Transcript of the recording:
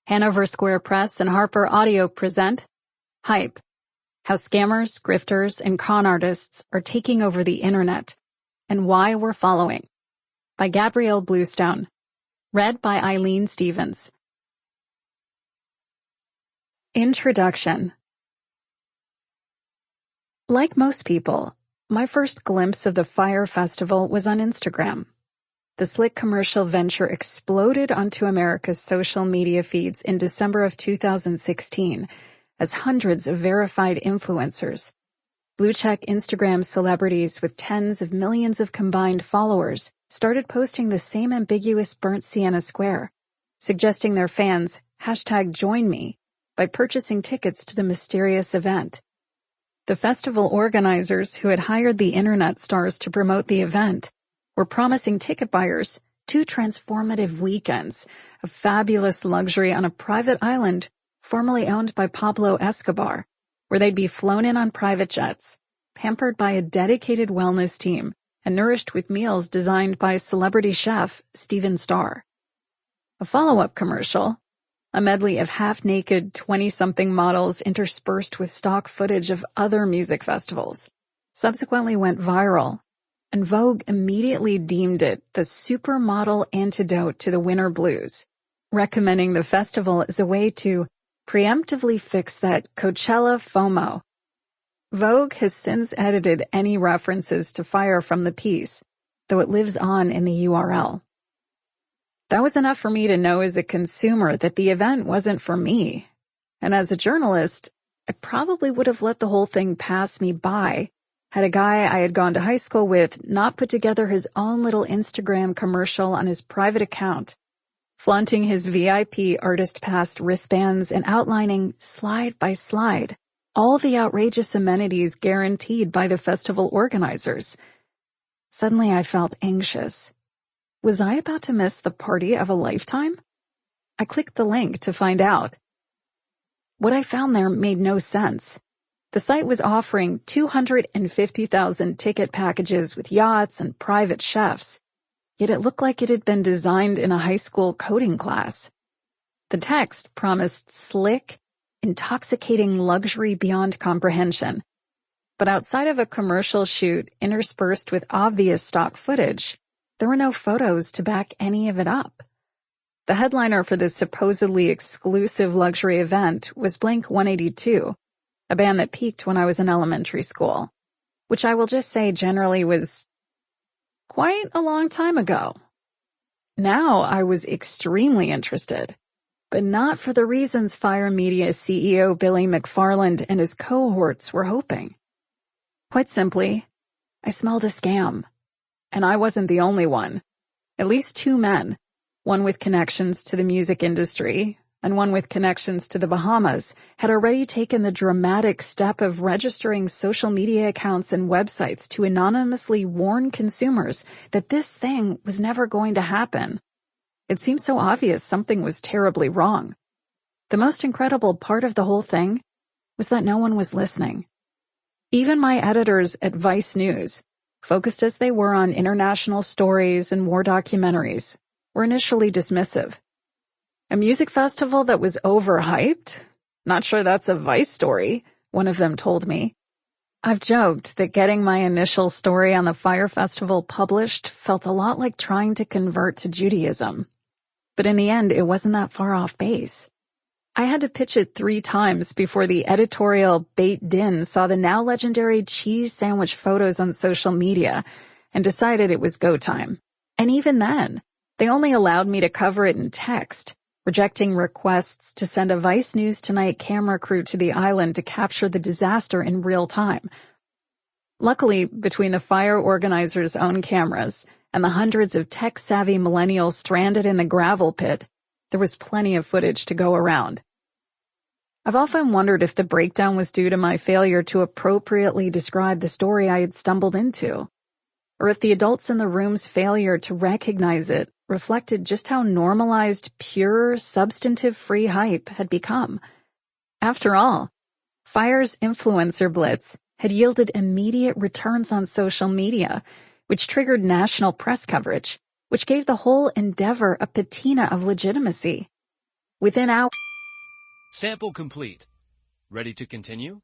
Hanover Square Press and Harper Audio present Hype: How Scammers, Grifters, and Con Artists Are Taking Over the Internet, and Why We're Following, by Gabrielle Bluestone. Read by Eileen Stevens. Introduction. Like most people, my first glimpse of the Fyre Festival was on Instagram. The slick commercial venture exploded onto America's social media feeds in December of 2016 as hundreds of verified influencers, blue-check Instagram celebrities with tens of millions of combined followers, started posting the same ambiguous burnt sienna square, suggesting their fans #JoinMe by purchasing tickets to the mysterious event. The festival organizers, who had hired the internet stars to promote the event, were promising ticket buyers 2 transformative weekends of fabulous luxury on a private island formerly owned by Pablo Escobar, where they'd be flown in on private jets, pampered by a dedicated wellness team, and nourished with meals designed by celebrity chef Steven Starr. A follow-up commercial, a medley of half-naked 20-something models interspersed with stock footage of other music festivals, subsequently went viral, and Vogue immediately deemed it the supermodel antidote to the winter blues, recommending the festival as a way to preemptively fix that Coachella FOMO. Vogue has since edited any references to Fyre from the piece, though it lives on in the URL. That was enough for me to know as a consumer that the event wasn't for me, and as a journalist, I probably would have let the whole thing pass me by had a guy I had gone to high school with not put together his own little Instagram commercial on his private account, flaunting his VIP Artist Pass wristbands and outlining, slide by slide, all the outrageous amenities guaranteed by the festival organizers. Suddenly I felt anxious. Was I about to miss the party of a lifetime? I clicked the link to find out. What I found there made no sense. The site was offering 250,000 ticket packages with yachts and private chefs, yet it looked like it had been designed in a high school coding class. The text promised slick, intoxicating luxury beyond comprehension, but outside of a commercial shoot interspersed with obvious stock footage, there were no photos to back any of it up. The headliner for this supposedly exclusive luxury event was Blink-182, a band that peaked when I was in elementary school, which I will just say generally was quite a long time ago. Now I was extremely interested, but not for the reasons Fyre Media CEO Billy McFarland and his cohorts were hoping. Quite simply, I smelled a scam. And I wasn't the only one. At least 2 men, one with connections to the music industry and one with connections to the Bahamas, had already taken the dramatic step of registering social media accounts and websites to anonymously warn consumers that this thing was never going to happen. It seemed so obvious something was terribly wrong. The most incredible part of the whole thing was that no one was listening. Even my editors at Vice News, focused as they were on international stories and war documentaries, were initially dismissive. A music festival that was overhyped? Not sure that's a Vice story, one of them told me. I've joked that getting my initial story on the Fyre Festival published felt a lot like trying to convert to Judaism. But in the end, it wasn't that far off base. I had to pitch it 3 times before the editorial Beit Din saw the now legendary cheese sandwich photos on social media and decided it was go time. And even then, they only allowed me to cover it in text, rejecting requests to send a Vice News Tonight camera crew to the island to capture the disaster in real time. Luckily, between the Fyre organizers' own cameras and the hundreds of tech-savvy millennials stranded in the gravel pit, there was plenty of footage to go around. I've often wondered if the breakdown was due to my failure to appropriately describe the story I had stumbled into, or if the adults in the room's failure to recognize it reflected just how normalized pure, substantive-free hype had become. After all, Fyre's influencer blitz had yielded immediate returns on social media, which triggered national press coverage, which gave the whole endeavor a patina of legitimacy. Within hours. Sample complete. Ready to continue?